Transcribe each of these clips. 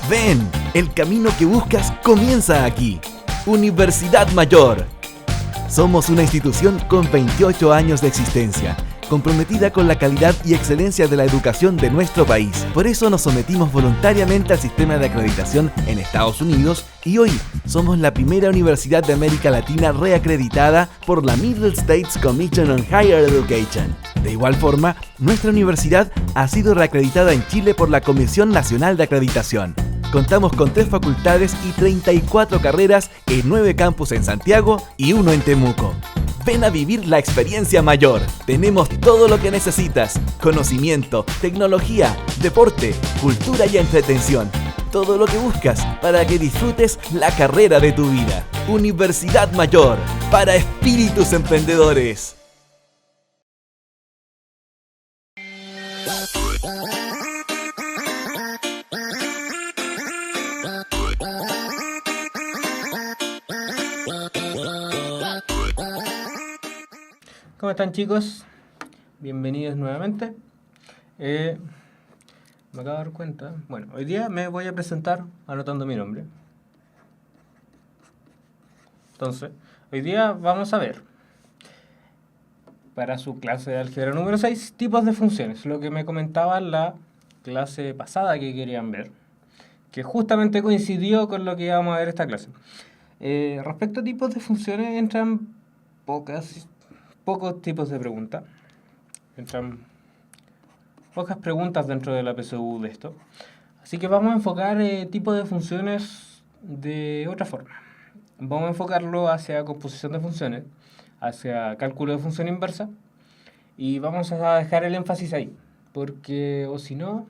Ven, el camino que buscas comienza aquí. Universidad Mayor. Somos una institución con 28 años de existencia, comprometida con la calidad y excelencia de la educación de nuestro país. Por eso nos sometimos voluntariamente al sistema de acreditación en Estados Unidos y hoy somos la primera universidad de América Latina reacreditada por la Middle States Commission on Higher Education. De igual forma, nuestra universidad ha sido reacreditada en Chile por la Comisión Nacional de Acreditación. Contamos con 3 facultades y 34 carreras en 9 campus en Santiago y 1 en Temuco. Ven a vivir la experiencia mayor. Tenemos todo lo que necesitas: conocimiento, tecnología, deporte, cultura y entretención. Todo lo que buscas para que disfrutes la carrera de tu vida. Universidad Mayor, para espíritus emprendedores. ¿Cómo están, chicos? Bienvenidos nuevamente. Me acabo de dar cuenta. Bueno, hoy día me voy a presentar anotando mi nombre. Entonces, hoy día vamos a ver, para su clase de álgebra número 6, tipos de funciones. Lo que me comentaba en la clase pasada que querían ver, que justamente coincidió con lo que íbamos a ver esta clase. Respecto a tipos de funciones, entran pocos tipos de preguntas. Entran pocas preguntas dentro de la PSU de esto. Así que vamos a enfocar tipos de funciones de otra forma. Vamos a enfocarlo hacia composición de funciones, hacia cálculo de función inversa, y vamos a dejar el énfasis ahí, porque o si no,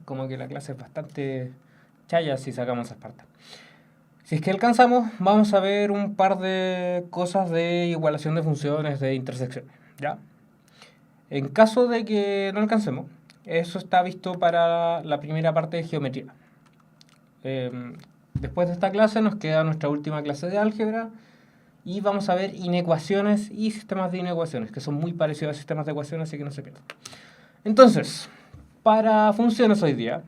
como que la clase es bastante chaya si sacamos esas partes. Si es que alcanzamos, vamos a ver un par de cosas de igualación de funciones, de intersecciones, ¿ya? En caso de que no alcancemos, eso está visto para la primera parte de geometría. Después de esta clase nos queda nuestra última clase de álgebra y vamos a ver inecuaciones y sistemas de inecuaciones, que son muy parecidos a sistemas de ecuaciones, así que no se pierdan. Entonces, para funciones hoy día,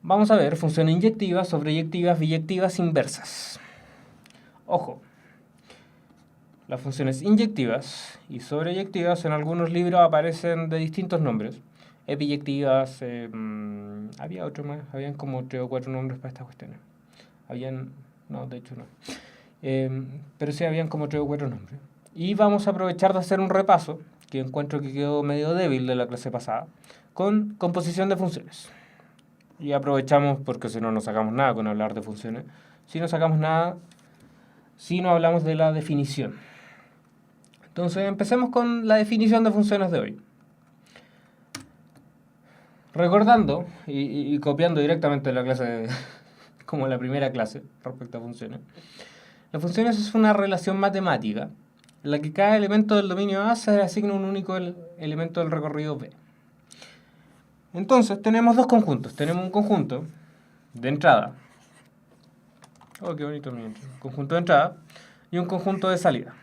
vamos a ver funciones inyectivas, sobreyectivas, biyectivas, inversas. Ojo, las funciones inyectivas y sobreyectivas en algunos libros aparecen de distintos nombres. Biyectivas, había otro más, habían como 3 o 4 nombres para estas cuestiones. No, de hecho no. Pero sí habían como 3 o 4 nombres. Y vamos a aprovechar de hacer un repaso, que encuentro que quedó medio débil de la clase pasada, con composición de funciones. Y aprovechamos, porque si no, no sacamos nada con hablar de funciones. Si no sacamos nada, si no hablamos de la definición. Entonces, empecemos con la definición de funciones de hoy. Recordando y copiando directamente la clase, como la primera clase respecto a funciones. Las funciones es una relación matemática en la que cada elemento del dominio A se le asigna un único elemento del recorrido B. Entonces, tenemos dos conjuntos. Tenemos un conjunto de entrada. Oh, qué bonito mi entrada. Conjunto de entrada y un conjunto de salida.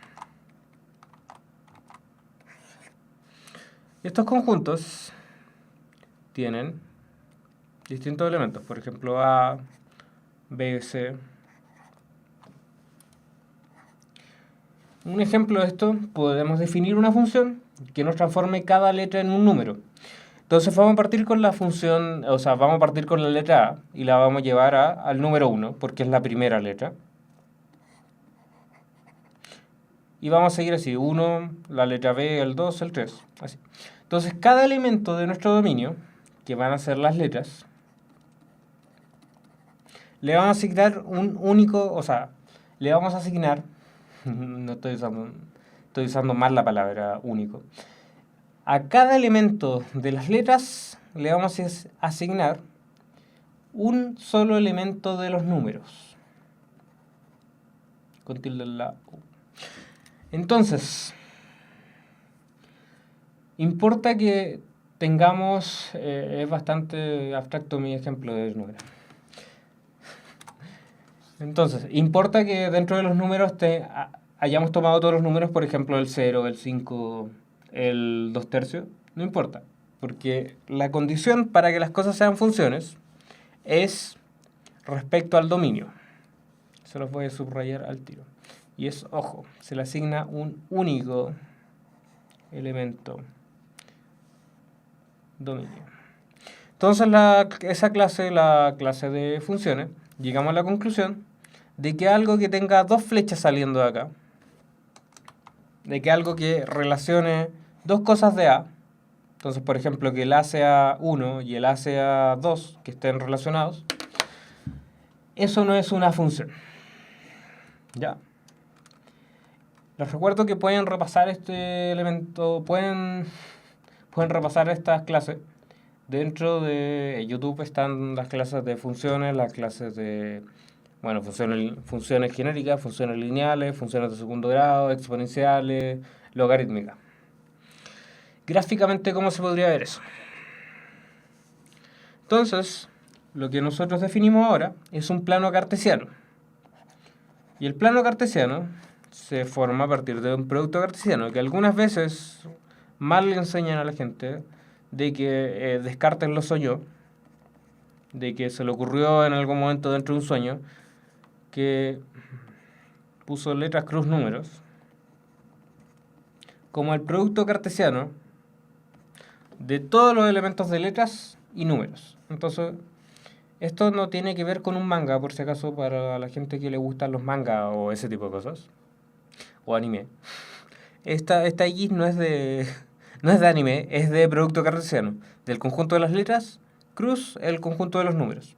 Estos conjuntos tienen distintos elementos. Por ejemplo, A, B, C. Un ejemplo de esto, podemos definir una función que nos transforme cada letra en un número. Entonces vamos a partir con la función, vamos a partir con la letra A y la vamos a llevar al número 1, porque es la primera letra. Y vamos a seguir así, 1, la letra B, el 2, el 3, así. Entonces cada elemento de nuestro dominio, que van a ser las letras, le vamos a asignar un único, le vamos a asignar, no estoy usando mal la palabra único. A cada elemento de las letras le vamos a asignar un solo elemento de los números. Con tilde en la U. Entonces, importa que tengamos, es bastante abstracto mi ejemplo de número. Entonces, importa que dentro de los números hayamos tomado todos los números, por ejemplo, el 0, el 5, el 2 tercios, no importa, porque la condición para que las cosas sean funciones es respecto al dominio. Se los voy a subrayar al tiro. Y es, ojo, se le asigna un único elemento dominio. Entonces esa clase, la clase de funciones, llegamos a la conclusión de que algo que tenga dos flechas saliendo de acá, de que algo que relacione dos cosas de A, entonces por ejemplo que el A sea 1 y el A sea 2, que estén relacionados, eso no es una función. Ya. Les recuerdo que pueden repasar este elemento, pueden repasar estas clases. Dentro de YouTube están las clases de funciones, las clases de, bueno, funciones genéricas, funciones lineales, funciones de segundo grado, exponenciales, logarítmicas. Gráficamente, ¿cómo se podría ver eso? Entonces, lo que nosotros definimos ahora es un plano cartesiano. Y el plano cartesiano se forma a partir de un producto cartesiano, que algunas veces mal le enseñan a la gente de que Descartes lo soñó, de que se le ocurrió en algún momento dentro de un sueño, que puso letras, cruz, números, como el producto cartesiano de todos los elementos de letras y números. Entonces, esto no tiene que ver con un manga, por si acaso, para la gente que le gustan los mangas o ese tipo de cosas, o anime. Esta X no es de anime, es de producto cartesiano, del conjunto de las letras, cruz, el conjunto de los números.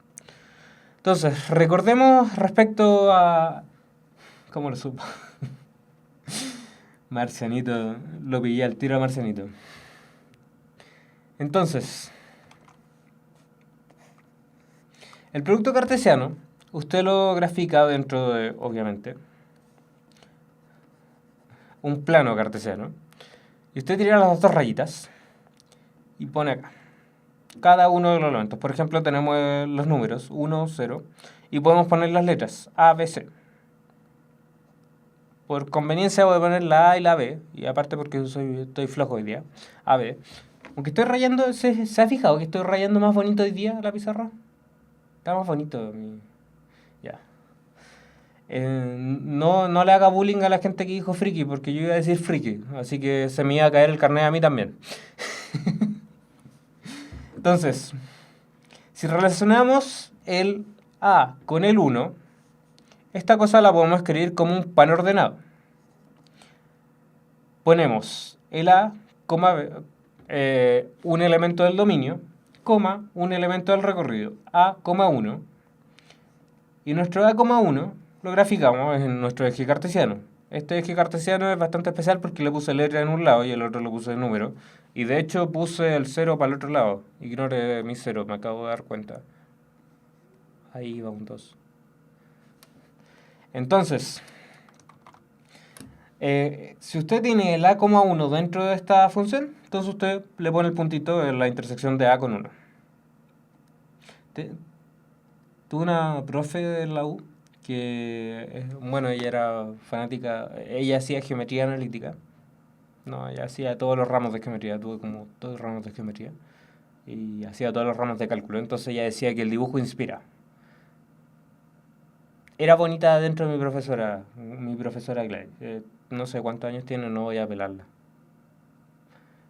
Entonces, recordemos respecto a... ¿Cómo lo supo? Marcianito, lo pillé al tiro a Marcianito. Entonces, el producto cartesiano, usted lo grafica dentro de, obviamente, un plano cartesiano. Y usted tira las dos rayitas y pone acá cada uno de los elementos. Por ejemplo, tenemos los números 1, 0 y podemos poner las letras A, B, C. Por conveniencia voy a poner la A y la B, y aparte porque estoy flojo hoy día, A, B. Aunque estoy rayando, ¿se ha fijado que estoy rayando más bonito hoy día la pizarra? Está más bonito. Ya. No le haga bullying a la gente que dijo friki, porque yo iba a decir friki, así que se me iba a caer el carnet a mí también. Entonces, si relacionamos el A con el 1, esta cosa la podemos escribir como un pan ordenado. Ponemos el A, un elemento del dominio, coma, un elemento del recorrido, A, 1. Y nuestro A, 1 lo graficamos en nuestro eje cartesiano. Este eje cartesiano es bastante especial porque le puse letra en un lado y el otro le puse el número. Y de hecho puse el 0 para el otro lado. Ignore mi 0, me acabo de dar cuenta. Ahí va un 2. Entonces, si usted tiene el A, 1 dentro de esta función, entonces usted le pone el puntito en la intersección de A con 1. Tuve una profe de la U que, bueno, ella era fanática, ella hacía geometría analítica. No, ella hacía todos los ramos de geometría, tuve como todos los ramos de geometría. Y hacía todos los ramos de cálculo, entonces ella decía que el dibujo inspira. Era bonita dentro de mi profesora Gladys. No sé cuántos años tiene, no voy a pelarla.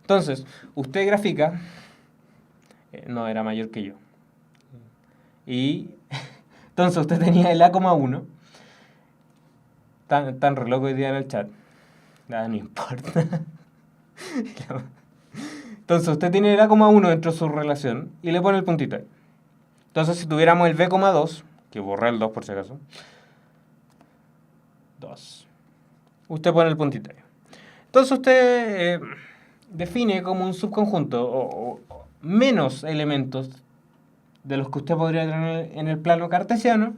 Entonces, usted grafica, no, era mayor que yo. Y entonces usted tenía el A, 1. Tan re loco hoy día en el chat. Nada, no importa. Entonces usted tiene el A, 1 dentro de su relación y le pone el puntito ahí. Entonces si tuviéramos el B, 2, que borré el 2 por si acaso, 2, usted pone el puntito ahí. Entonces usted define como un subconjunto o menos elementos de los que usted podría tener en el plano cartesiano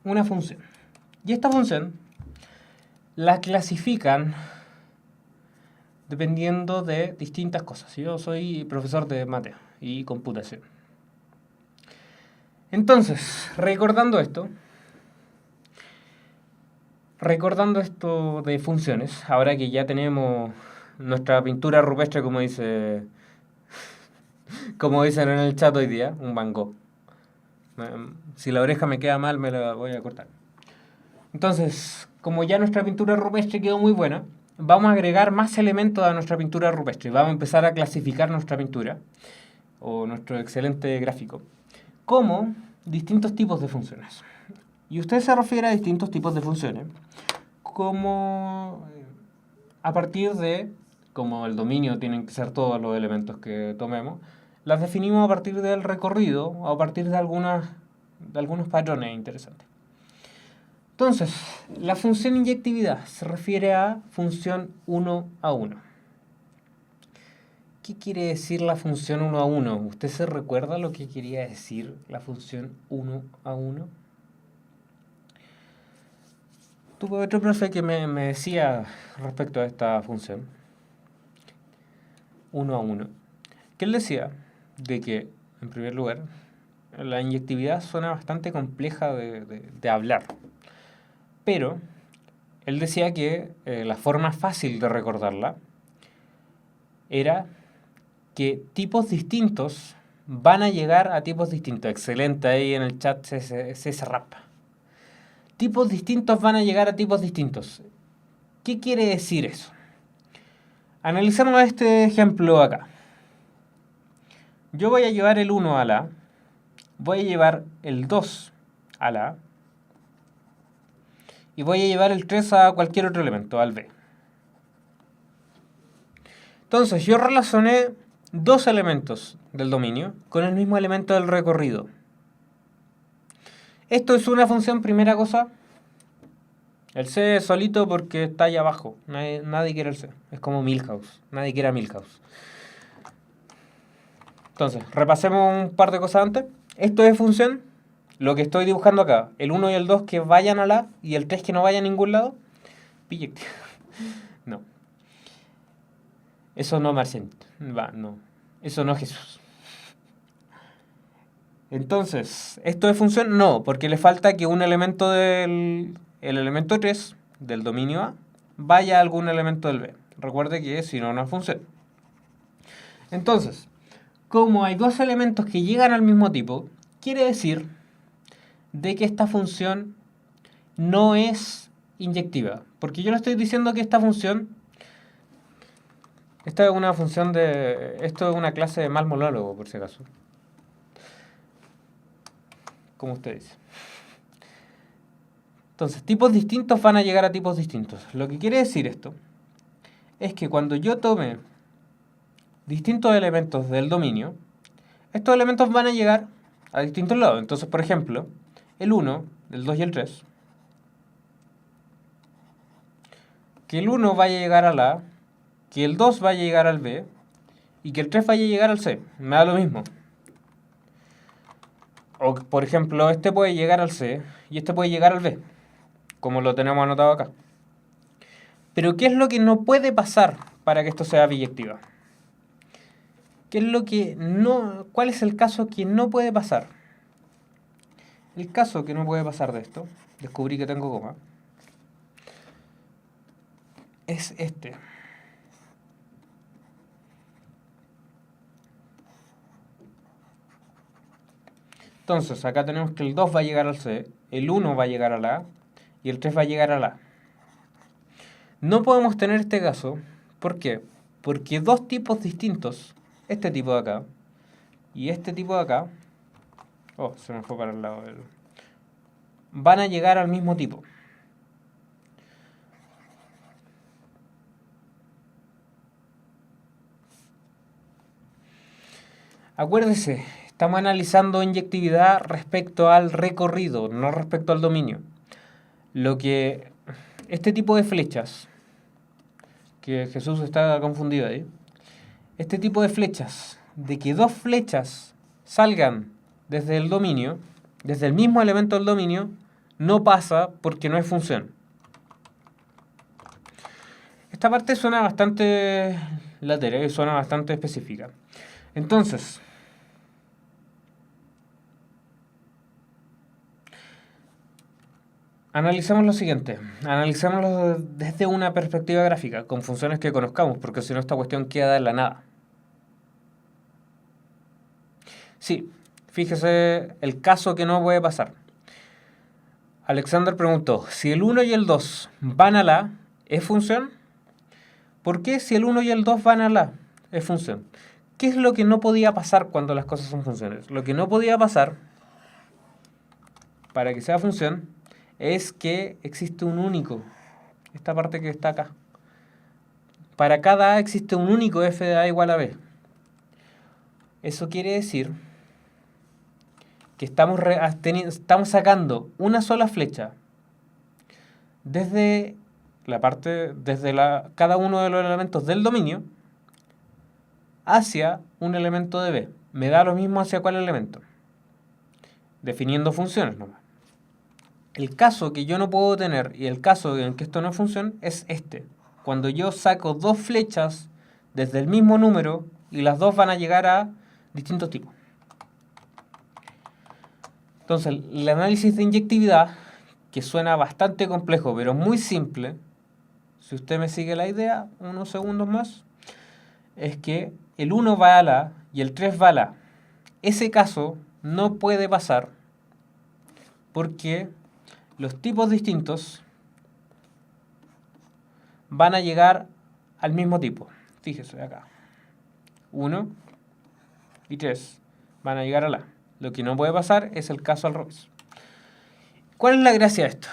una función. Y esta función la clasifican dependiendo de distintas cosas. Yo soy profesor de mate y computación. Entonces, recordando esto de funciones, ahora que ya tenemos nuestra pintura rupestre, como dice Como dicen en el chat hoy día, un Van Gogh. Si la oreja me queda mal, me la voy a cortar. Entonces, como ya nuestra pintura rupestre quedó muy buena, vamos a agregar más elementos a nuestra pintura rupestre. Vamos a empezar a clasificar nuestra pintura, o nuestro excelente gráfico, como distintos tipos de funciones. Y usted se refiere a distintos tipos de funciones, como a partir de, como el dominio tienen que ser todos los elementos que tomemos, las definimos a partir del recorrido o a partir de algunos patrones interesantes. Entonces, la función inyectividad se refiere a función 1 a 1. ¿Qué quiere decir la función 1 a 1? ¿Usted se recuerda lo que quería decir la función 1 a 1? Tuve otro profe que me decía respecto a esta función 1 a 1, que él decía de que, en primer lugar, la inyectividad suena bastante compleja de hablar, pero él decía que la forma fácil de recordarla era que tipos distintos van a llegar a tipos distintos. Excelente, ahí en el chat se rapa. Tipos distintos van a llegar a tipos distintos. ¿Qué quiere decir eso? Analicemos este ejemplo acá. Yo voy a llevar el 1 a la A, voy a llevar el 2 a la A, y voy a llevar el 3 a cualquier otro elemento, al B. Entonces, yo relacioné dos elementos del dominio con el mismo elemento del recorrido. Esto es una función, primera cosa. El C es solito porque está ahí abajo. Nadie quiere el C. Es como Milhouse. Nadie quiere a Milhouse. Entonces, repasemos un par de cosas antes. Esto es función. Lo que estoy dibujando acá. El 1 y el 2 que vayan a la y el 3 que no vaya a ningún lado. Pille. No. Eso no, Marcianito. No. Eso no, Jesús. Entonces, ¿esto es función? No, porque le falta que un elemento el elemento 3 del dominio A vaya a algún elemento del B. Recuerde que si no, no es función. Entonces, como hay dos elementos que llegan al mismo tipo, quiere decir de que esta función no es inyectiva. Porque yo le estoy diciendo que esta función... Esta es una función de... Esto es una clase de mal monólogo, por si acaso. Como usted dice. Entonces, tipos distintos van a llegar a tipos distintos. Lo que quiere decir esto es que cuando yo tome distintos elementos del dominio, estos elementos van a llegar a distintos lados. Entonces, por ejemplo, el 1, el 2 y el 3, que el 1 vaya a llegar a la A, que el 2 vaya a llegar al B y que el 3 vaya a llegar al C. Me da lo mismo. O, por ejemplo, este puede llegar al C y este puede llegar al B, como lo tenemos anotado acá. Pero, ¿qué es lo que no puede pasar para que esto sea biyectiva? ¿Qué es lo que no... ¿Cuál es el caso que no puede pasar? El caso que no puede pasar de esto, descubrí que tengo coma, es este. Entonces, acá tenemos que el 2 va a llegar al C, el 1 va a llegar a la A y el 3 va a llegar a la A. No podemos tener este caso, ¿por qué? Porque dos tipos distintos, este tipo de acá y este tipo de acá, se me fue para el lado, van a llegar al mismo tipo. Acuérdese, estamos analizando inyectividad respecto al recorrido, no respecto al dominio. Este tipo de flechas, que Jesús está confundido ahí, este tipo de flechas, de que dos flechas salgan desde el dominio, desde el mismo elemento del dominio, no pasa porque no es función. Esta parte suena bastante lateral y suena bastante específica. Entonces, analicemos lo siguiente. Analicémoslo desde una perspectiva gráfica, con funciones que conozcamos, porque si no esta cuestión queda en la nada. Sí, fíjese el caso que no puede pasar. Alexander preguntó, si el 1 y el 2 van a la, ¿es función? ¿Por qué si el 1 y el 2 van a la, es función? ¿Qué es lo que no podía pasar cuando las cosas son funciones? Lo que no podía pasar, para que sea función, es que existe un único. Esta parte que está acá. Para cada A existe un único f de A igual a B. Eso quiere decir que estamos sacando una sola flecha desde cada uno de los elementos del dominio hacia un elemento de B. Me da lo mismo hacia cuál elemento. Definiendo funciones nomás. El caso que yo no puedo tener y el caso en que esto no es función es este. Cuando yo saco dos flechas desde el mismo número y las dos van a llegar a distintos tipos. Entonces, el análisis de inyectividad, que suena bastante complejo, pero muy simple, si usted me sigue la idea, unos segundos más, es que el 1 va a la y el 3 va a la. Ese caso no puede pasar porque los tipos distintos van a llegar al mismo tipo. Fíjese acá. 1 y 3 van a llegar a la. Lo que no puede pasar es el caso al revés. ¿Cuál es la gracia de esto?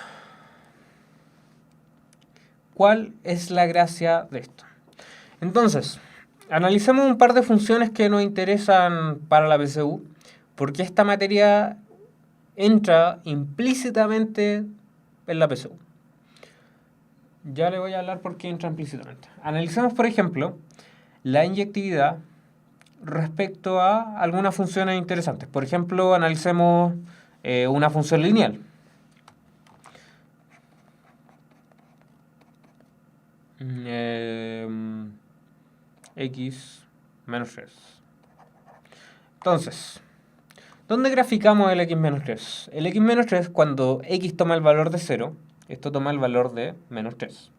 ¿Cuál es la gracia de esto? Entonces, analicemos un par de funciones que nos interesan para la PSU, porque esta materia entra implícitamente en la PSU. Ya le voy a hablar por qué entra implícitamente. Analicemos, por ejemplo, la inyectividad respecto a algunas funciones interesantes. Por ejemplo, analicemos una función lineal. X menos 3. Entonces, ¿dónde graficamos el x menos 3? El x menos 3, cuando x toma el valor de 0, esto toma el valor de menos 3.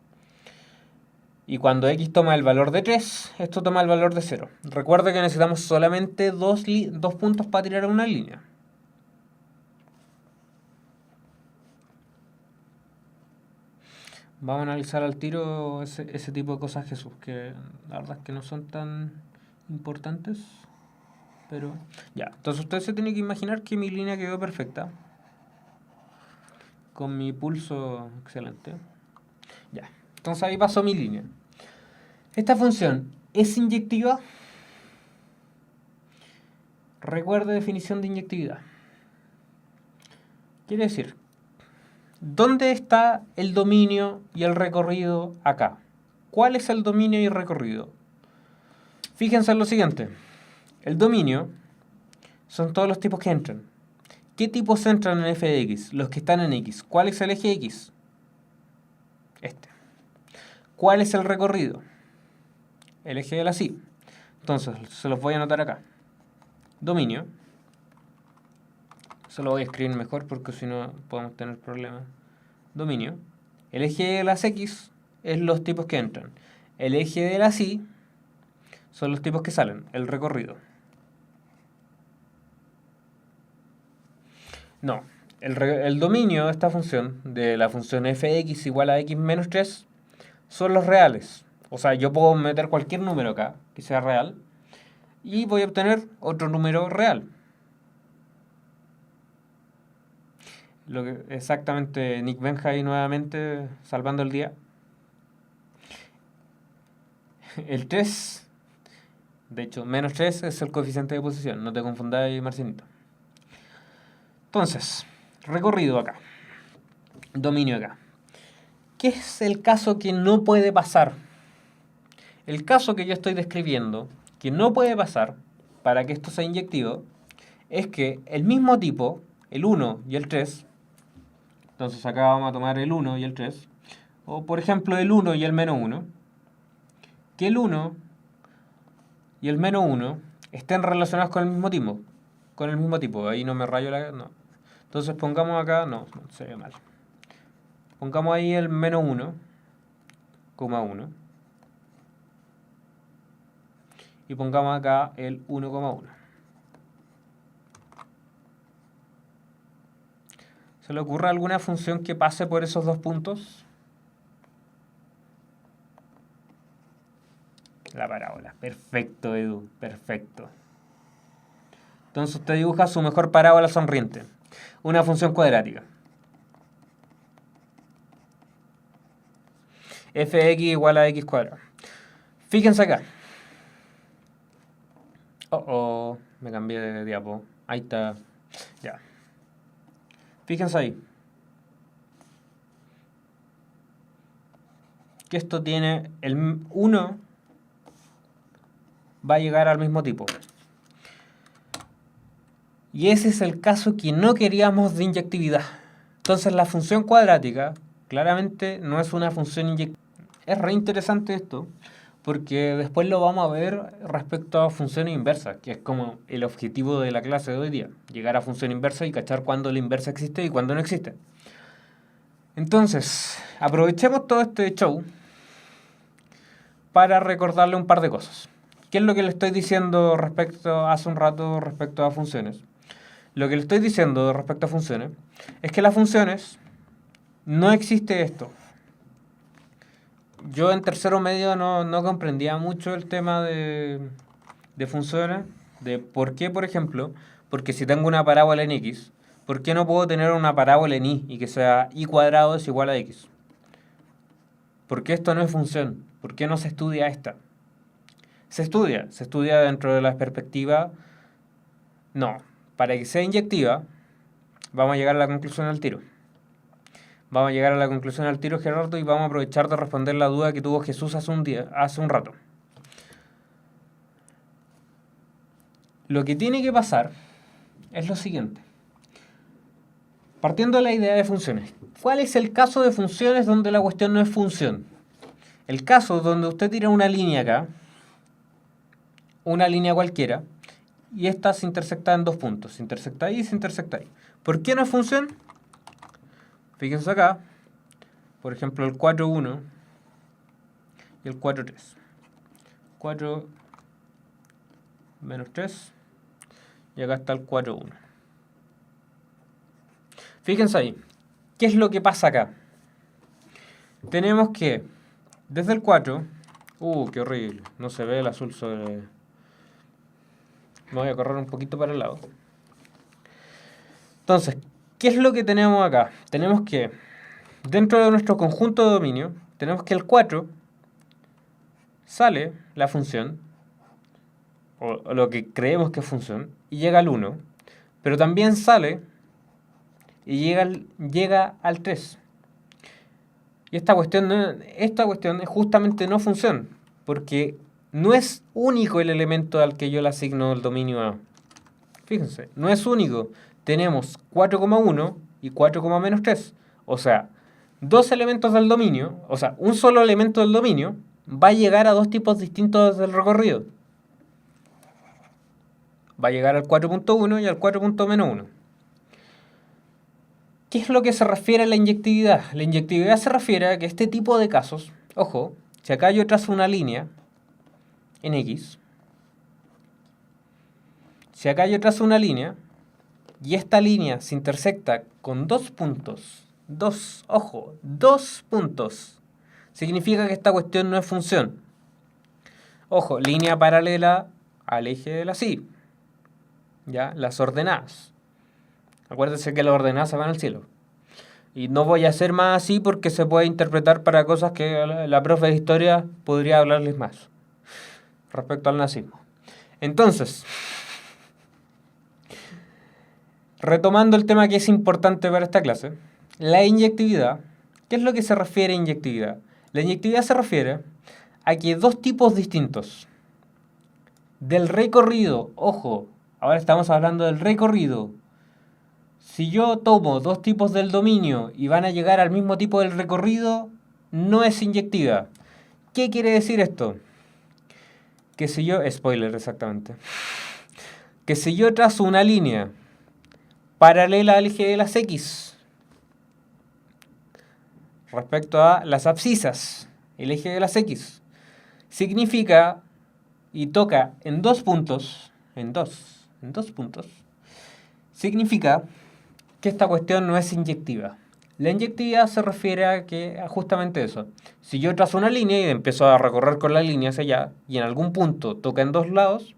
Y cuando x toma el valor de 3, esto toma el valor de 0. Recuerda que necesitamos solamente dos puntos para tirar una línea. Vamos a analizar al tiro ese tipo de cosas, Jesús, que la verdad es que no son tan importantes. Pero ya, entonces usted se tiene que imaginar que mi línea quedó perfecta. Con mi pulso excelente. Ya, entonces ahí pasó mi línea. Esta función es inyectiva. Recuerde definición de inyectividad. Quiere decir, ¿dónde está el dominio y el recorrido acá? ¿Cuál es el dominio y el recorrido? Fíjense en lo siguiente. El dominio son todos los tipos que entran. ¿Qué tipos entran en f de x? Los que están en x. ¿Cuál es el eje x? Este. ¿Cuál es el recorrido? El eje de la sí. Entonces, se los voy a anotar acá. Dominio. Se lo voy a escribir mejor porque si no podemos tener problemas. Dominio. El eje de las x es los tipos que entran. El eje de la sí son los tipos que salen. El recorrido. No. El dominio de esta función, de la función f(x) igual a x menos 3, son los reales. O sea, yo puedo meter cualquier número acá, que sea real, y voy a obtener otro número real. Exactamente, Nick Benja ahí nuevamente salvando el día. El 3, de hecho, menos 3 es el coeficiente de posición, no te confundáis, Marcinito. Entonces, recorrido acá, dominio acá. ¿Qué es el caso que no puede pasar? El caso que yo estoy describiendo, que no puede pasar para que esto sea inyectivo, es que el mismo tipo, el 1 y el 3, entonces acá vamos a tomar el 1 y el 3, o por ejemplo el 1 y el menos 1, que el 1 y el menos 1 estén relacionados con el mismo tipo. Con el mismo tipo, ahí no me rayo la... No. Entonces pongamos acá... No, se ve mal. Pongamos ahí el menos 1, 1. Y pongamos acá el 1,1. ¿Se le ocurre alguna función que pase por esos dos puntos? La parábola. Perfecto, Edu. Perfecto. Entonces usted dibuja su mejor parábola sonriente. Una función cuadrática. Fx igual a x cuadrado. Fíjense acá. Me cambié de diapo. Ahí está. Ya. Fíjense ahí. Que esto tiene el 1 va a llegar al mismo tipo. Y ese es el caso que no queríamos de inyectividad. Entonces la función cuadrática claramente no es una función inyectiva. Es re interesante esto, porque después lo vamos a ver respecto a funciones inversas, que es como el objetivo de la clase de hoy día. Llegar a función inversa y cachar cuándo la inversa existe y cuándo no existe. Entonces, aprovechemos todo este show para recordarle un par de cosas. ¿Qué es lo que le estoy diciendo hace un rato respecto a funciones? Lo que le estoy diciendo respecto a funciones es que las funciones no existe esto. Yo en tercero medio no comprendía mucho el tema de funciones, de por qué, por ejemplo, porque si tengo una parábola en x, ¿por qué no puedo tener una parábola en y que sea y cuadrado es igual a x? ¿Por qué esto no es función? ¿Por qué no se estudia esta? Se estudia dentro de la perspectiva. No, para que sea inyectiva, vamos a llegar a la conclusión al tiro. Gerardo, y vamos a aprovechar de responder la duda que tuvo Jesús hace un rato. Lo que tiene que pasar es lo siguiente. Partiendo de la idea de funciones. ¿Cuál es el caso de funciones donde la cuestión no es función? El caso donde usted tira una línea acá, una línea cualquiera, y esta se intersecta en dos puntos. Se intersecta ahí y se intersecta ahí. ¿Por qué no es función? Fíjense acá, por ejemplo, el 4,1 y el 4,3. 4 menos 3 y acá está el 4,1. Fíjense ahí, ¿qué es lo que pasa acá? Tenemos que, desde el 4, qué horrible, no se ve el azul sobre... Me voy a correr un poquito para el lado. Entonces, ¿qué es lo que tenemos acá? Tenemos que, dentro de nuestro conjunto de dominio, tenemos que el 4 sale la función, o lo que creemos que es función, y llega al 1, pero también sale y llega al 3. Y esta cuestión es justamente no función, porque no es único el elemento al que yo le asigno el dominio A. Fíjense, no es único. Tenemos 4,1 y 4,-3. O sea, dos elementos del dominio, o sea, un solo elemento del dominio va a llegar a dos tipos distintos del recorrido. Va a llegar al 4.1 y al 4.-1. ¿Qué es lo que se refiere a la inyectividad? La inyectividad se refiere a que este tipo de casos, ojo, si acá yo trazo una línea en X, si acá yo trazo una línea y esta línea se intersecta con dos puntos, dos puntos, significa que esta cuestión no es función. Ojo, línea paralela al eje de la Y, ¿ya? Las ordenadas. Acuérdense que las ordenadas se van al cielo. Y no voy a hacer más así porque se puede interpretar para cosas que la profe de historia podría hablarles más respecto al nazismo. Entonces, retomando el tema que es importante para esta clase, la inyectividad. ¿Qué es lo que se refiere a inyectividad? La inyectividad se refiere a que dos tipos distintos del recorrido, ojo, ahora estamos hablando del recorrido. Si yo tomo dos tipos del dominio y van a llegar al mismo tipo del recorrido, no es inyectiva. ¿Qué quiere decir esto? Que si yo, spoiler exactamente, que si yo trazo una línea paralela al eje de las X respecto a las abscisas, el eje de las X, significa y toca en dos puntos, significa que esta cuestión no es inyectiva. La inyectividad se refiere a justamente eso. Si yo trazo una línea y empiezo a recorrer con la línea hacia allá y en algún punto toca en dos lados,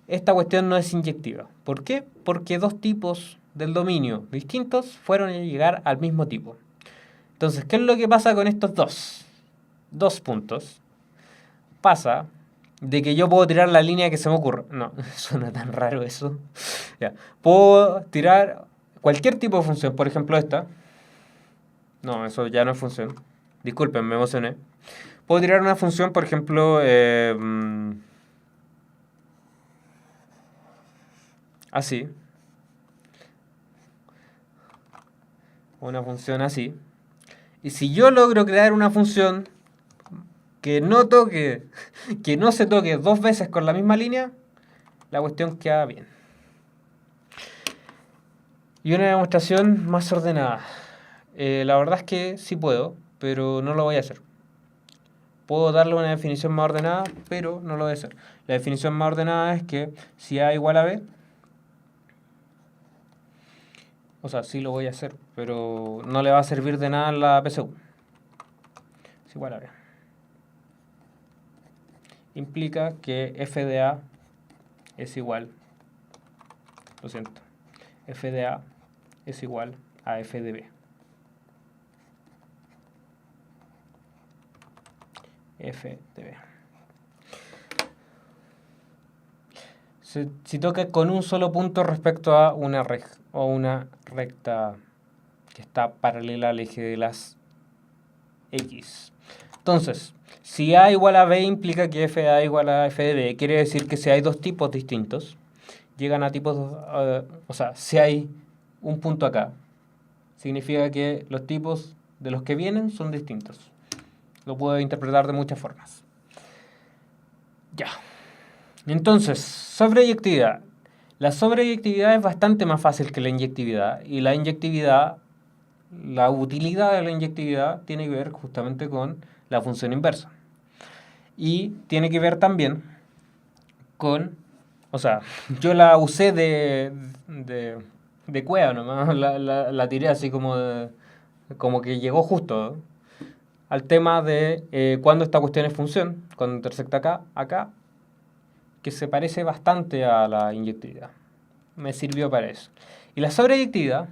esta cuestión no es inyectiva. ¿Por qué? Porque dos tipos del dominio distintos fueron a llegar al mismo tipo. Entonces, ¿qué es lo que pasa con estos dos puntos? Pasa de que yo puedo tirar la línea que se me ocurra. No, suena tan raro eso. Ya. Puedo tirar cualquier tipo de función, por ejemplo esta. No, eso ya no es función. Disculpen, me emocioné. Puedo tirar una función, por ejemplo, así. Una función así. Y si yo logro crear una función que no se toque dos veces con la misma línea, la cuestión queda bien. Y una demostración más ordenada. La verdad es que sí puedo, pero no lo voy a hacer. Puedo darle una definición más ordenada, pero no lo voy a hacer. La definición más ordenada es que si A igual a B, o sea, sí lo voy a hacer, pero no le va a servir de nada en la PSU. Es igual a B. Implica que f de A es igual, lo siento, f de A es igual a f de B. F de B. Si toca con un solo punto respecto a una recta que está paralela al eje de las X. Entonces, si A igual a B implica que f de A igual a f de B. Quiere decir que si hay dos tipos distintos, llegan a tipos, o sea, si hay un punto acá, significa que los tipos de los que vienen son distintos. Lo puedo interpretar de muchas formas. Ya. Entonces, sobreyectividad. La sobreyectividad es bastante más fácil que la inyectividad. Y la inyectividad, la utilidad de la inyectividad tiene que ver justamente con la función inversa. Y tiene que ver también con, o sea, yo la usé de cueva nomás, la tiré así como que llegó justo al tema de cuando esta cuestión es función, cuando intersecta acá, que se parece bastante a la inyectividad. Me sirvió para eso. Y la sobreyectividad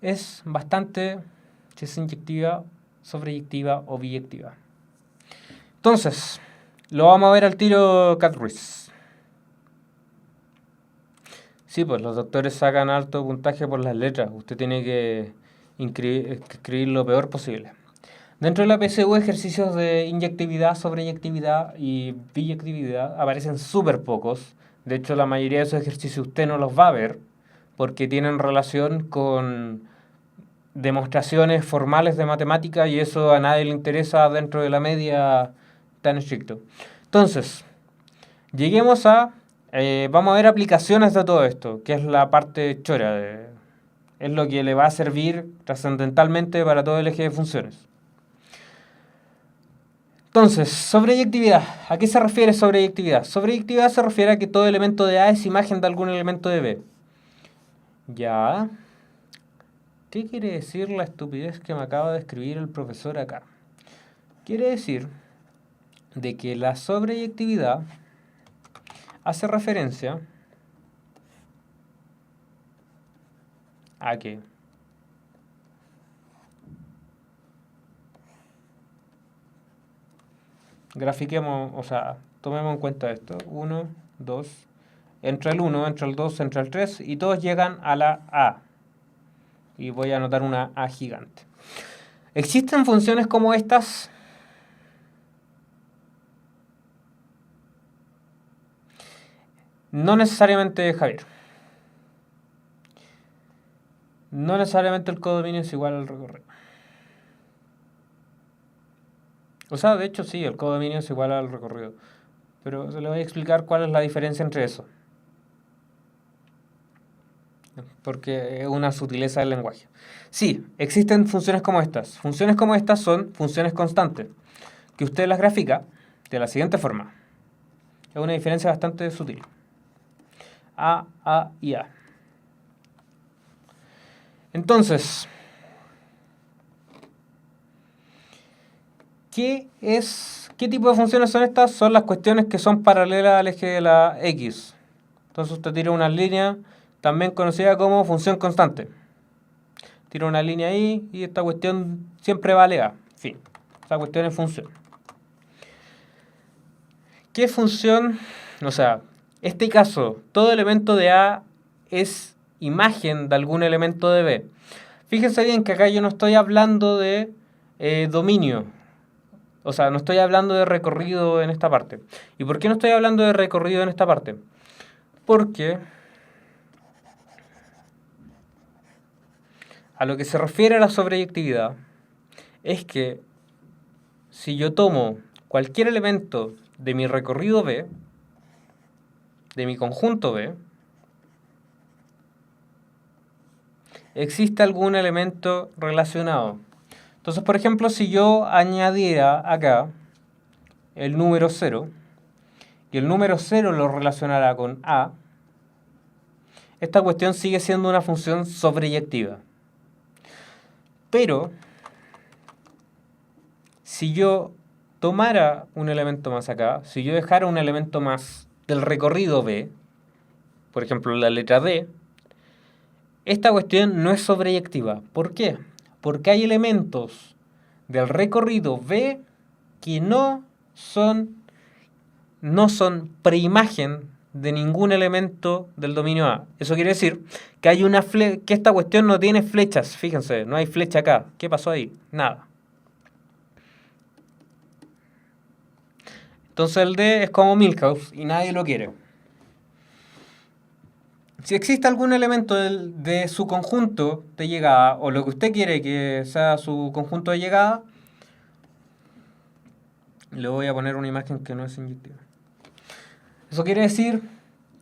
es bastante, si es inyectiva, sobreyectiva o biyectiva. Entonces, lo vamos a ver al tiro, Cat Ruiz. Sí, pues los doctores sacan alto puntaje por las letras. Usted tiene que escribir lo peor posible. Dentro de la PSU, ejercicios de inyectividad, sobreyectividad y biyectividad aparecen súper pocos. De hecho, la mayoría de esos ejercicios usted no los va a ver porque tienen relación con demostraciones formales de matemática y eso a nadie le interesa dentro de la media tan estricto. Entonces, lleguemos a... vamos a ver aplicaciones de todo esto, que es la parte chora. Es lo que le va a servir trascendentalmente para todo el eje de funciones. Entonces, sobreyectividad. ¿A qué se refiere sobreyectividad? Sobreyectividad se refiere a que todo elemento de A es imagen de algún elemento de B. Ya. ¿Qué quiere decir la estupidez que me acaba de escribir el profesor acá? Quiere decir de que la sobreyectividad hace referencia a que grafiquemos, o sea, tomemos en cuenta esto. 1, 2, entra el 1, entra el 2, entra el 3 y todos llegan a la A. Y voy a anotar una A gigante. ¿Existen funciones como estas? No necesariamente, Javier. No necesariamente el codominio es igual al recorrido. O sea, de hecho sí, el codominio es igual al recorrido. Pero se le voy a explicar cuál es la diferencia entre eso. Porque es una sutileza del lenguaje. Sí, existen funciones como estas. Funciones como estas son funciones constantes, que usted las grafica de la siguiente forma. Es una diferencia bastante sutil. A y A. Entonces, ¿qué tipo de funciones son estas? Son las cuestiones que son paralelas al eje de la X. Entonces usted tira una línea, también conocida como función constante. Tira una línea ahí y esta cuestión siempre vale A. Fin. Esta cuestión es función. ¿Qué función? O sea, este caso, todo elemento de A es imagen de algún elemento de B. Fíjense bien que acá yo no estoy hablando de dominio. O sea, no estoy hablando de recorrido en esta parte. ¿Y por qué no estoy hablando de recorrido en esta parte? Porque a lo que se refiere a la sobreyectividad es que si yo tomo cualquier elemento de mi recorrido B, de mi conjunto B, existe algún elemento relacionado. Entonces, por ejemplo, si yo añadiera acá el número 0 y el número 0 lo relacionara con A, esta cuestión sigue siendo una función sobreyectiva. Pero, si yo tomara un elemento más acá, si yo dejara un elemento más del recorrido B, por ejemplo la letra D, esta cuestión no es sobreyectiva. ¿Por qué? Porque hay elementos del recorrido B que no son preimagen de ningún elemento del dominio A. Eso quiere decir que hay que esta cuestión no tiene flechas. Fíjense, no hay flecha acá. ¿Qué pasó ahí? Nada. Entonces el D es como Milhouse y nadie lo quiere. Si existe algún elemento de su conjunto de llegada, o lo que usted quiere que sea su conjunto de llegada, le voy a poner una imagen que no es inyectiva. Eso quiere decir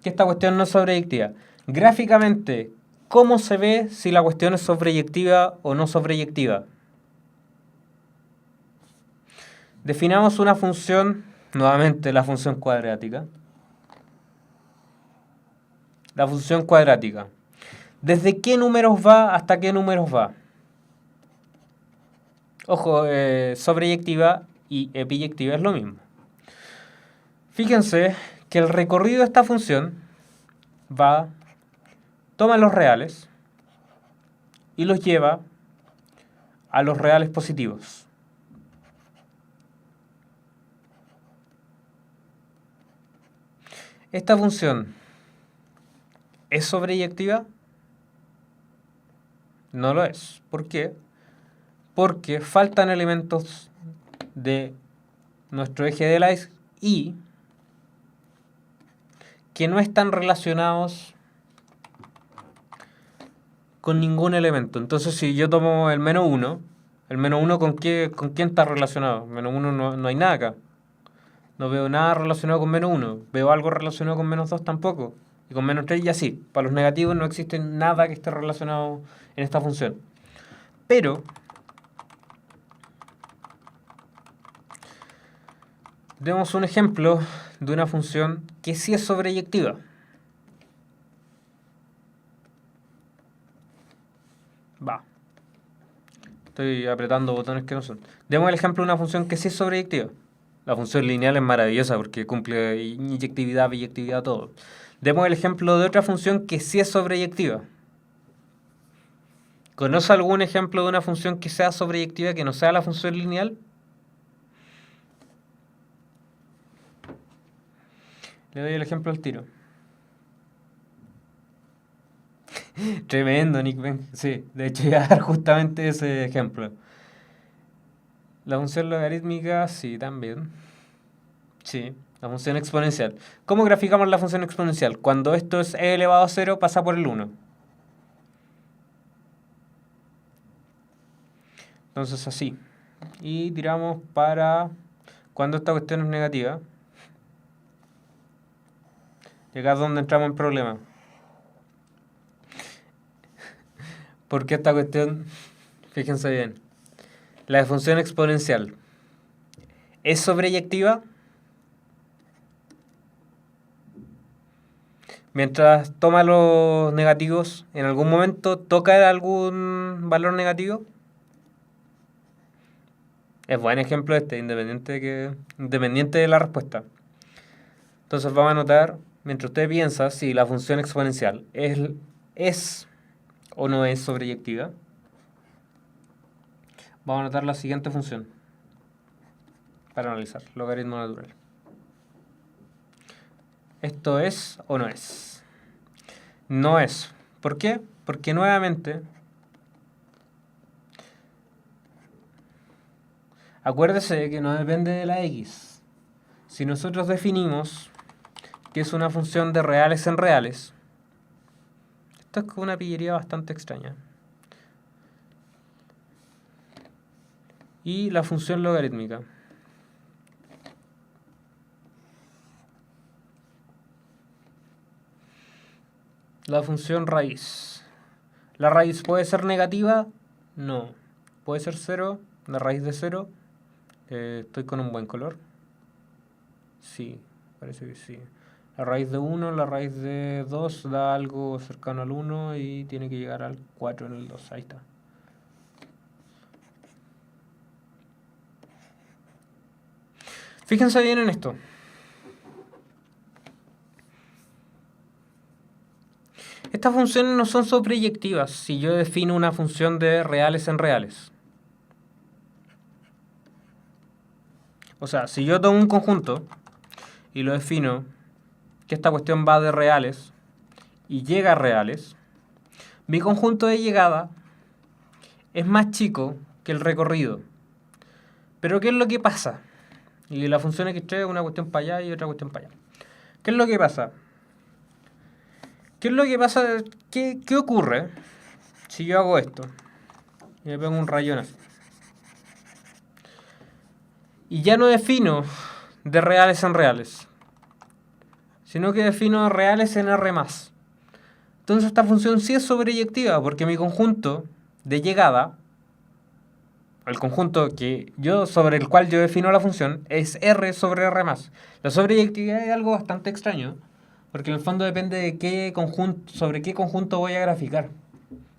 que esta cuestión no es sobreyectiva. Gráficamente, ¿cómo se ve si la cuestión es sobreyectiva o no sobreyectiva? Definamos una función, nuevamente la función cuadrática. La función cuadrática. ¿Desde qué números va hasta qué números va? Ojo, sobreyectiva y epiyectiva es lo mismo. Fíjense que el recorrido de esta función toma los reales y los lleva a los reales positivos. Esta función ¿es sobreyectiva? No lo es. ¿Por qué? Porque faltan elementos de nuestro eje de la Y que no están relacionados con ningún elemento. Entonces, si yo tomo el menos 1, ¿el menos 1 con quién está relacionado? Menos 1 no hay nada acá. No veo nada relacionado con menos 1. ¿Veo algo relacionado con menos 2 tampoco? Y con menos 3 y así. Para los negativos no existe nada que esté relacionado en esta función. Pero demos un ejemplo de una función que sí es sobreyectiva. Estoy apretando botones que no son. Demos el ejemplo de una función que sí es sobreyectiva. La función lineal es maravillosa porque cumple inyectividad, biyectividad, todo. Demos el ejemplo de otra función que sí es sobreyectiva. ¿Conoce algún ejemplo de una función que sea sobreyectiva que no sea la función lineal? Le doy el ejemplo al tiro. Tremendo, Nick Ben. Sí, de hecho voy a dar justamente ese ejemplo. La función logarítmica, sí, también. Sí, la función exponencial. ¿Cómo graficamos la función exponencial? Cuando esto es e elevado a 0, pasa por el 1. Entonces así. Y tiramos para cuando esta cuestión es negativa. Y acá es donde entramos en problema. Porque esta cuestión, fíjense bien, la función exponencial ¿es sobreyectiva? Mientras toma los negativos, ¿en algún momento toca algún valor negativo? Es buen ejemplo independiente de la respuesta. Entonces vamos a anotar, mientras usted piensa si la función exponencial es o no es sobreyectiva, vamos a anotar la siguiente función para analizar, logaritmo natural. ¿Esto es o no es? No es. ¿Por qué? Porque nuevamente, acuérdese que no depende de la x. Si nosotros definimos que es una función de reales en reales, esto es una pillería bastante extraña. Y la función logarítmica. La función raíz. ¿La raíz puede ser negativa? No. ¿Puede ser 0? ¿La raíz de 0? ¿Estoy con un buen color? Sí, parece que sí. La raíz de 1, la raíz de 2 da algo cercano al 1 y tiene que llegar al 4 en el 2. Ahí está. Fíjense bien en esto. Estas funciones no son sobreyectivas si yo defino una función de reales en reales. O sea, si yo tomo un conjunto y lo defino que esta cuestión va de reales y llega a reales, mi conjunto de llegada es más chico que el recorrido. Pero ¿qué es lo que pasa? Y la función x3 es una cuestión para allá y otra cuestión para allá. ¿Qué es lo que pasa? ¿Qué ocurre si yo hago esto? Y me pongo un rayón así. Y ya no defino de reales en reales, sino que defino reales en R+. Entonces esta función sí es sobreyectiva, porque mi conjunto de llegada, el conjunto sobre el cual yo defino la función, es R sobre R+. La sobreyectividad es algo bastante extraño, porque en el fondo depende de sobre qué conjunto voy a graficar,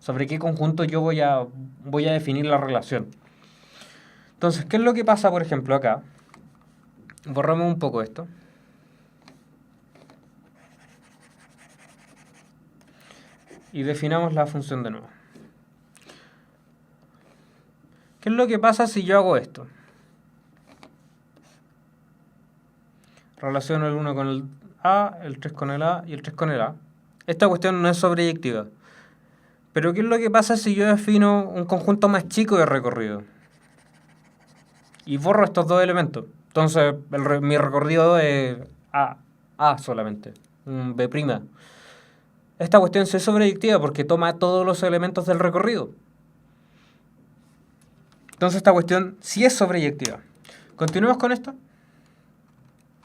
sobre qué conjunto yo voy a definir la relación. Entonces, ¿qué es lo que pasa, por ejemplo, acá? Borramos un poco esto. Y definamos la función de nuevo. ¿Qué es lo que pasa si yo hago esto? Relaciono el 1 con el A, el 3 con el A y el 3 con el A. Esta cuestión no es sobreyectiva. Pero ¿qué es lo que pasa si yo defino un conjunto más chico de recorrido? Y borro estos dos elementos. Entonces mi recorrido es A solamente, un B'. Esta cuestión sí es sobreyectiva porque toma todos los elementos del recorrido. Entonces esta cuestión sí es sobreyectiva. Continuemos con esto.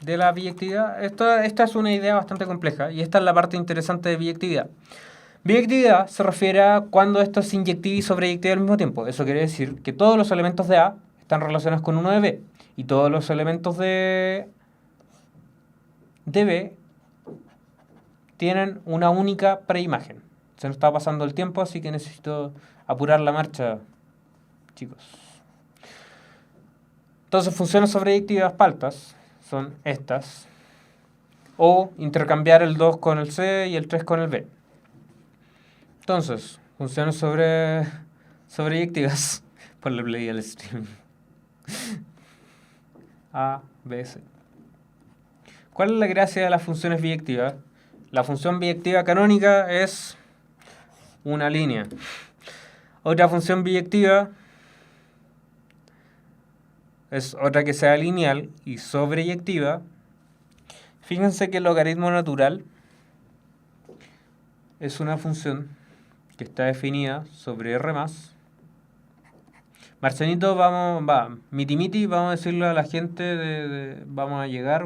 De la biyectividad. Esta es una idea bastante compleja y esta es la parte interesante de biyectividad. Biyectividad se refiere a cuando esto es inyectiva y sobreyectiva al mismo tiempo. Eso quiere decir que todos los elementos de A están relacionados con uno de B y todos los elementos de B tienen una única preimagen. Se nos está pasando el tiempo, así que necesito apurar la marcha, chicos. Entonces, funciones sobreyectivas paltas son estas. O intercambiar el 2 con el C y el 3 con el B. Entonces, funciones sobreyectivas. Ponle play al stream. A, B, C. ¿Cuál es la gracia de las funciones biyectivas? La función biyectiva canónica es una línea. Otra función biyectiva es otra que sea lineal y sobreyectiva. Fíjense que el logaritmo natural es una función que está definida sobre R+. Marcianito, miti, vamos a decirle a la gente, vamos a llegar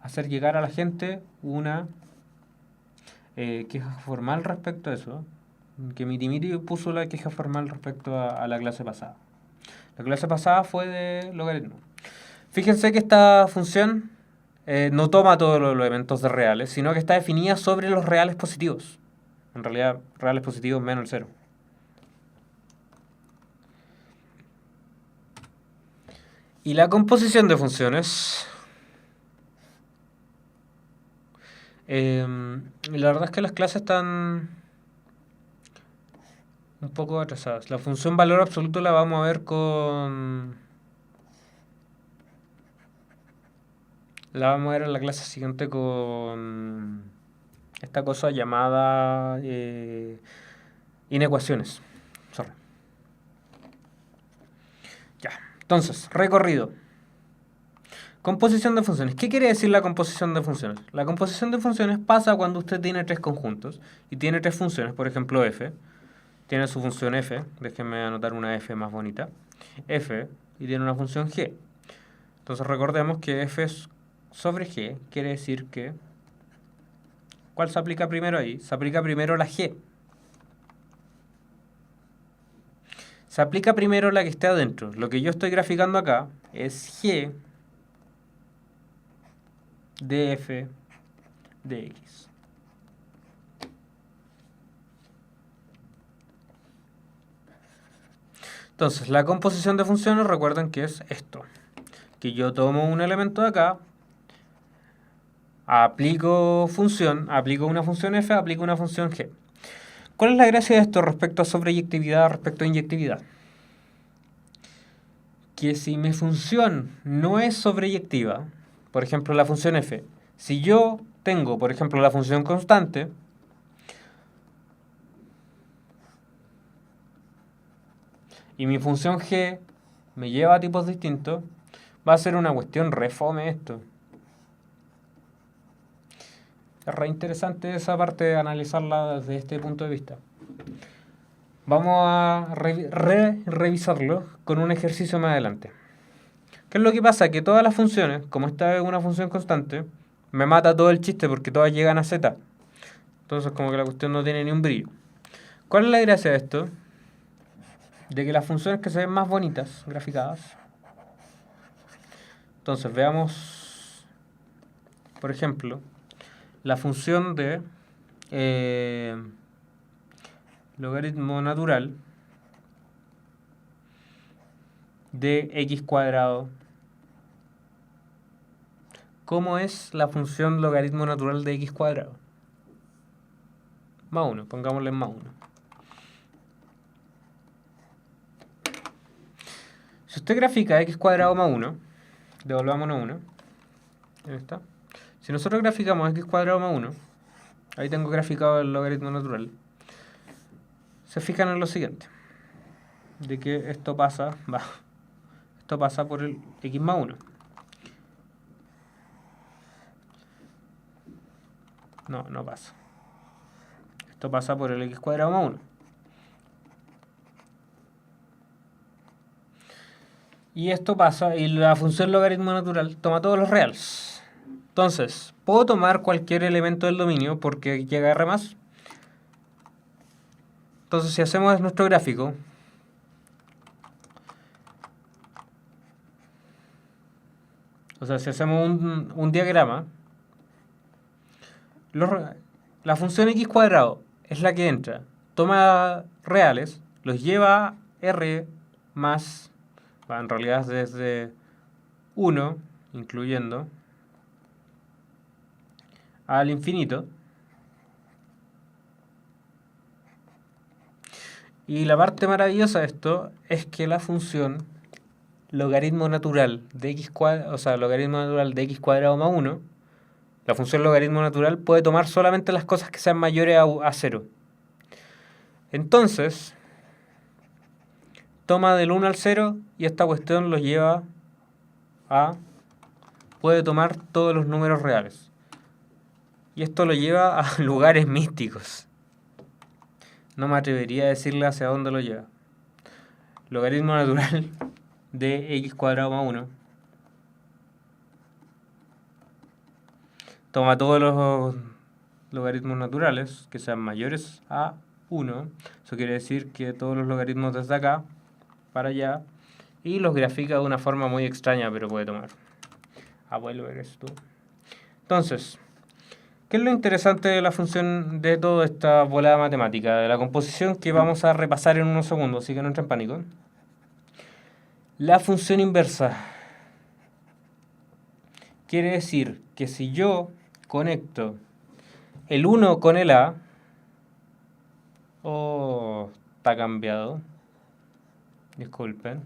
hacer llegar a la gente una queja formal respecto a eso. Que miti puso la queja formal respecto a la clase pasada. La clase pasada fue de logaritmo. Fíjense que esta función no toma todos los elementos de reales, sino que está definida sobre los reales positivos. En realidad, reales positivos menos el cero. Y la composición de funciones. La verdad es que las clases están un poco atrasadas. La función valor absoluto la vamos a ver con... La vamos a ver en la clase siguiente con esta cosa llamada inecuaciones. Sorry. Ya, entonces, recorrido. Composición de funciones. ¿Qué quiere decir la composición de funciones? La composición de funciones pasa cuando usted tiene tres conjuntos y tiene tres funciones, por ejemplo f. Tiene su función f, déjenme anotar una f más bonita, f, y tiene una función g. Entonces recordemos que f sobre g quiere decir que... ¿Cuál se aplica primero ahí? Se aplica primero la g. Se aplica primero la que esté adentro. Lo que yo estoy graficando acá es g de f de x. Entonces, la composición de funciones, recuerden que es esto. Que yo tomo un elemento de acá, aplico una función f, aplico una función g. ¿Cuál es la gracia de esto respecto a sobreyectividad, respecto a inyectividad? Que si mi función no es sobreyectiva, por ejemplo la función f, si yo tengo, por ejemplo, la función constante, y mi función g me lleva a tipos distintos, va a ser una cuestión re fome esto. Es re interesante esa parte de analizarla desde este punto de vista. Vamos a revisarlo con un ejercicio más adelante. ¿Qué es lo que pasa? Que todas las funciones, como esta es una función constante, me mata todo el chiste porque todas llegan a z. Entonces como que la cuestión no tiene ni un brillo. ¿Cuál es la gracia de esto? De que las funciones que se ven más bonitas, graficadas. Entonces veamos, por ejemplo, la función de logaritmo natural de x cuadrado. ¿Cómo es la función logaritmo natural de x cuadrado? Más 1, pongámosle en más 1. Si usted grafica x cuadrado más 1, devolvámonos 1. Ahí está. Si nosotros graficamos x cuadrado más 1, ahí tengo graficado el logaritmo natural, se fijan en lo siguiente, de que esto pasa por el x más 1. No pasa. Esto pasa por el x cuadrado más 1. Y esto pasa, y la función logaritmo natural toma todos los reales. Entonces, puedo tomar cualquier elemento del dominio porque llega a R más. Entonces, si hacemos nuestro gráfico, o sea, si hacemos un diagrama, la función x cuadrado es la que entra, toma reales, los lleva a R más, en realidad desde 1, incluyendo, al infinito. Y la parte maravillosa de esto es que la función logaritmo natural de x cuadrado, o sea, logaritmo natural de x cuadrado más 1, la función logaritmo natural puede tomar solamente las cosas que sean mayores a 0. Entonces, toma del 1 al 0 y esta cuestión lo lleva a... puede tomar todos los números reales. Y esto lo lleva a lugares místicos. No me atrevería a decirle hacia dónde lo lleva. Logaritmo natural de x cuadrado más 1. Toma todos los logaritmos naturales que sean mayores a 1. Eso quiere decir que todos los logaritmos desde acá para allá. Y los grafica de una forma muy extraña, pero puede tomar. Vuelvo a ver esto. Entonces, ¿qué es lo interesante de la función de toda esta volada matemática? De la composición que vamos a repasar en unos segundos, así que no entren en pánico. La función inversa quiere decir que si yo conecto el 1 con el A, está cambiado, disculpen,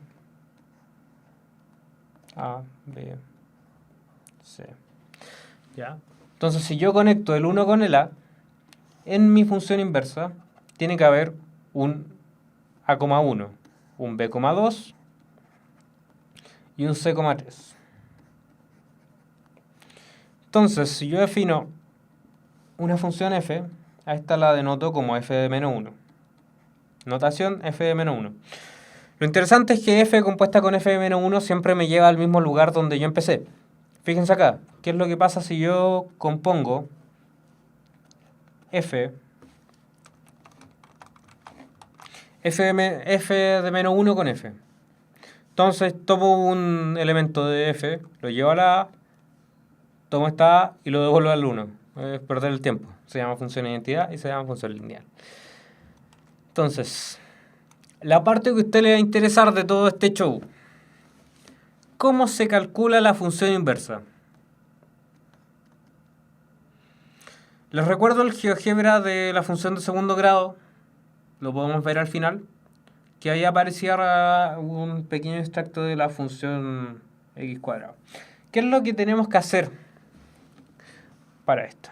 A, B, C, ¿ya? Entonces, si yo conecto el 1 con el A, en mi función inversa tiene que haber un A,1, un B,2 y un C,3. Entonces, si yo defino una función f, a esta la denoto como f de menos 1. Notación f de menos 1. Lo interesante es que f compuesta con f de menos 1 siempre me lleva al mismo lugar donde yo empecé. Fíjense acá, ¿qué es lo que pasa si yo compongo f de menos 1 con f? Entonces tomo un elemento de f, lo llevo a la A, tomo esta A y lo devuelvo al 1. Es perder el tiempo. Se llama función de identidad y se llama función lineal. Entonces, la parte que a usted le va a interesar de todo este show. ¿Cómo se calcula la función inversa? Les recuerdo el GeoGebra de la función de segundo grado. Lo podemos ver al final. Que ahí aparecía un pequeño extracto de la función x cuadrado. ¿Qué es lo que tenemos que hacer para esto?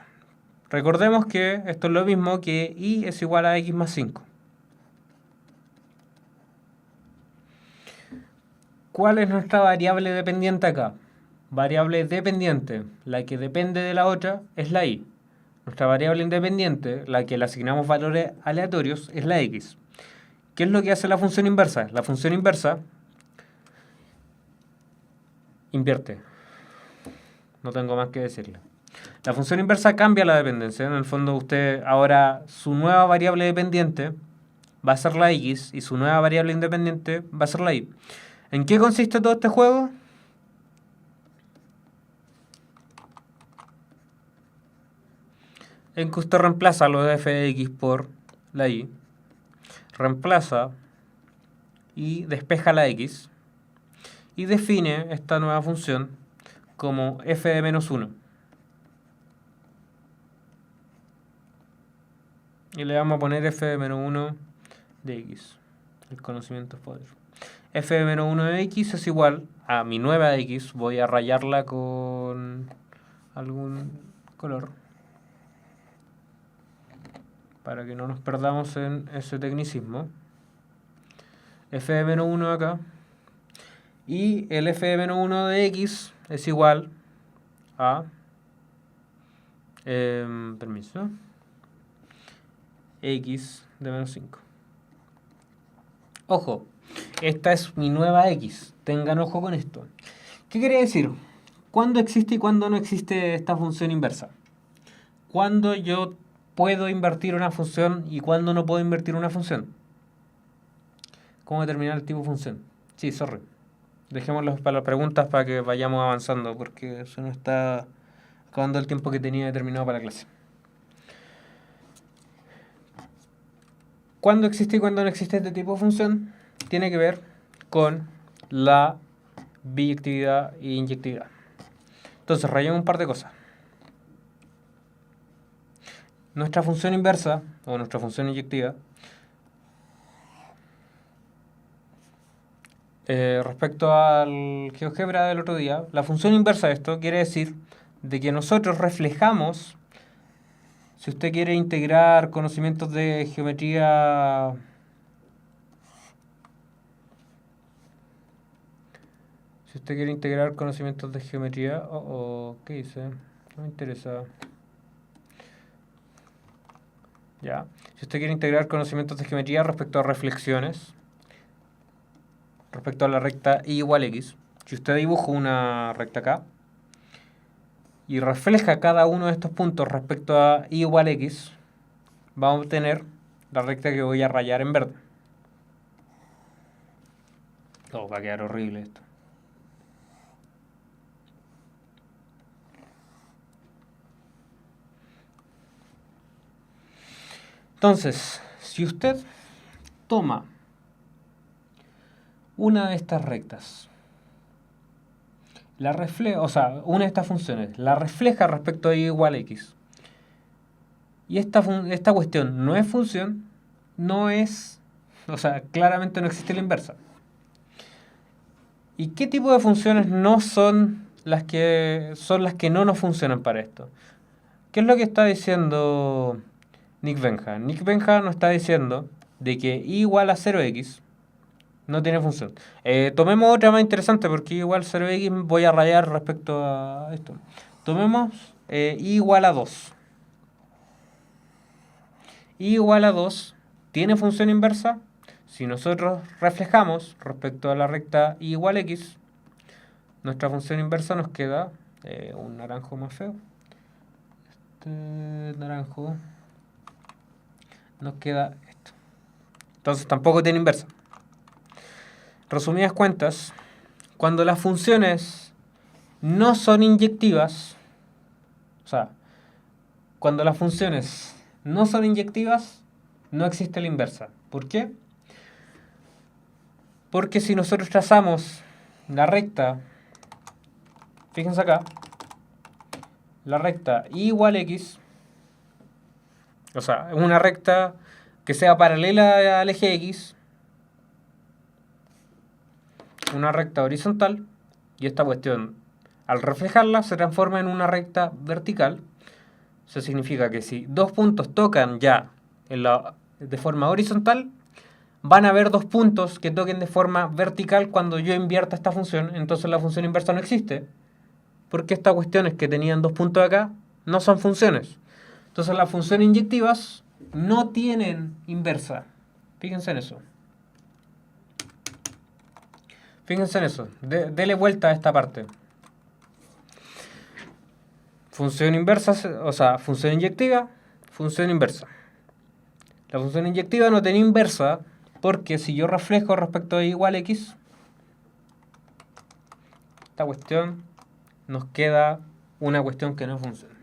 Recordemos que esto es lo mismo que y es igual a x más 5. ¿Cuál es nuestra variable dependiente acá? Variable dependiente, la que depende de la otra, es la y. Nuestra variable independiente, la que le asignamos valores aleatorios, es la x. ¿Qué es lo que hace la función inversa? La función inversa invierte. No tengo más que decirle. La función inversa cambia la dependencia. En el fondo, usted ahora su nueva variable dependiente va a ser la x y su nueva variable independiente va a ser la y. ¿En qué consiste todo este juego? En que usted reemplaza los f de x por la y, reemplaza y despeja la x y define esta nueva función como f de menos 1. Y le vamos a poner f de menos 1 de x. El conocimiento es poder. F de menos 1 de x es igual a mi nueva x. Voy a rayarla con algún color para que no nos perdamos en ese tecnicismo. F de menos 1 acá. Y el f de menos 1 de x es igual a x de menos 5. Ojo, esta es mi nueva x. Tengan ojo con esto. ¿Qué quiere decir? ¿Cuándo existe y cuándo no existe esta función inversa? ¿Cuándo yo puedo invertir una función y cuándo no puedo invertir una función? ¿Cómo determinar el tipo de función? Sí, sorry. Dejémoslo para las preguntas para que vayamos avanzando, porque se nos está acabando el tiempo que tenía determinado para la clase. ¿Cuándo existe y cuándo no existe este tipo de función? Tiene que ver con la biyectividad e inyectividad. Entonces, rayamos un par de cosas. Nuestra función inversa, o nuestra función inyectiva, respecto al GeoGebra del otro día, la función inversa de esto quiere decir de que nosotros reflejamos, si usted quiere integrar conocimientos de geometría, ¿qué dice? No me interesa. Ya. Si usted quiere integrar conocimientos de geometría respecto a reflexiones, respecto a la recta y igual x, si usted dibuja una recta acá y refleja cada uno de estos puntos respecto a y igual x, vamos a obtener la recta que voy a rayar en verde. Oh, va a quedar horrible esto. Entonces, si usted toma una de estas rectas, una de estas funciones, la refleja respecto a y igual a x, y esta cuestión no es función, claramente no existe la inversa. ¿Y qué tipo de funciones no son las que no nos funcionan para esto? ¿Qué es lo que está diciendo Nick Benja? Nick Benja nos está diciendo de que y igual a 0x no tiene función. Tomemos otra más interesante, porque y igual a 0x voy a rayar respecto a esto. Tomemos y igual a 2. Y igual a 2 tiene función inversa. Si nosotros reflejamos respecto a la recta y igual a x, nuestra función inversa nos queda un naranjo más feo. Este naranjo nos queda esto. Entonces tampoco tiene inversa. Resumidas cuentas, cuando las funciones no son inyectivas, cuando las funciones no son inyectivas, no existe la inversa. ¿Por qué? Porque si nosotros trazamos la recta, fíjense acá, la recta y igual a x, una recta que sea paralela al eje x, una recta horizontal, y esta cuestión, al reflejarla, se transforma en una recta vertical. Eso significa que si dos puntos tocan ya de forma horizontal, van a haber dos puntos que toquen de forma vertical cuando yo invierta esta función. Entonces la función inversa no existe, porque estas cuestiones que tenían dos puntos acá no son funciones. Entonces las funciones inyectivas no tienen inversa. Fíjense en eso. Dele vuelta a esta parte. Función inversa, función inyectiva, función inversa. La función inyectiva no tiene inversa, porque si yo reflejo respecto a igual a x, esta cuestión nos queda una cuestión que no funciona.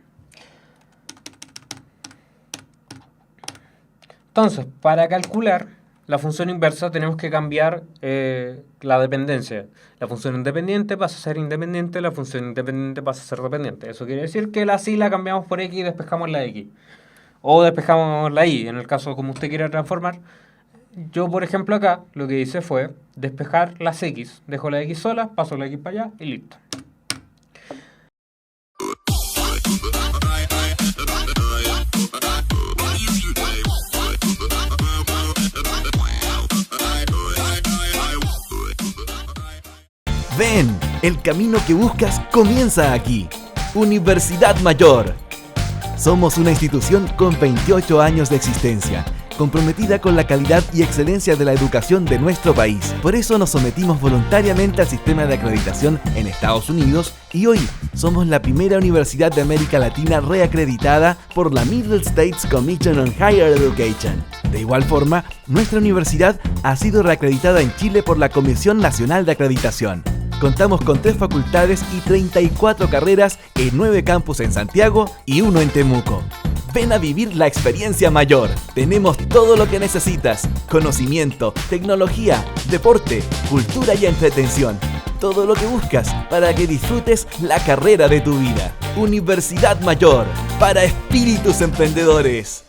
Entonces, para calcular la función inversa tenemos que cambiar la dependencia. La función independiente pasa a ser independiente, la función independiente pasa a ser dependiente. Eso quiere decir que la cambiamos por x y despejamos la x. O despejamos la y, en el caso como usted quiera transformar. Yo, por ejemplo, acá lo que hice fue despejar las x. Dejo la x sola, paso la x para allá y listo. Ven, el camino que buscas comienza aquí. Universidad Mayor. Somos una institución con 28 años de existencia, comprometida con la calidad y excelencia de la educación de nuestro país. Por eso nos sometimos voluntariamente al sistema de acreditación en Estados Unidos y hoy somos la primera universidad de América Latina reacreditada por la Middle States Commission on Higher Education. De igual forma, nuestra universidad ha sido reacreditada en Chile por la Comisión Nacional de Acreditación. Contamos con 3 facultades y 34 carreras en 9 campus en Santiago y 1 en Temuco. Ven a vivir la experiencia mayor. Tenemos todo lo que necesitas: conocimiento, tecnología, deporte, cultura y entretención. Todo lo que buscas para que disfrutes la carrera de tu vida. Universidad Mayor, para espíritus emprendedores.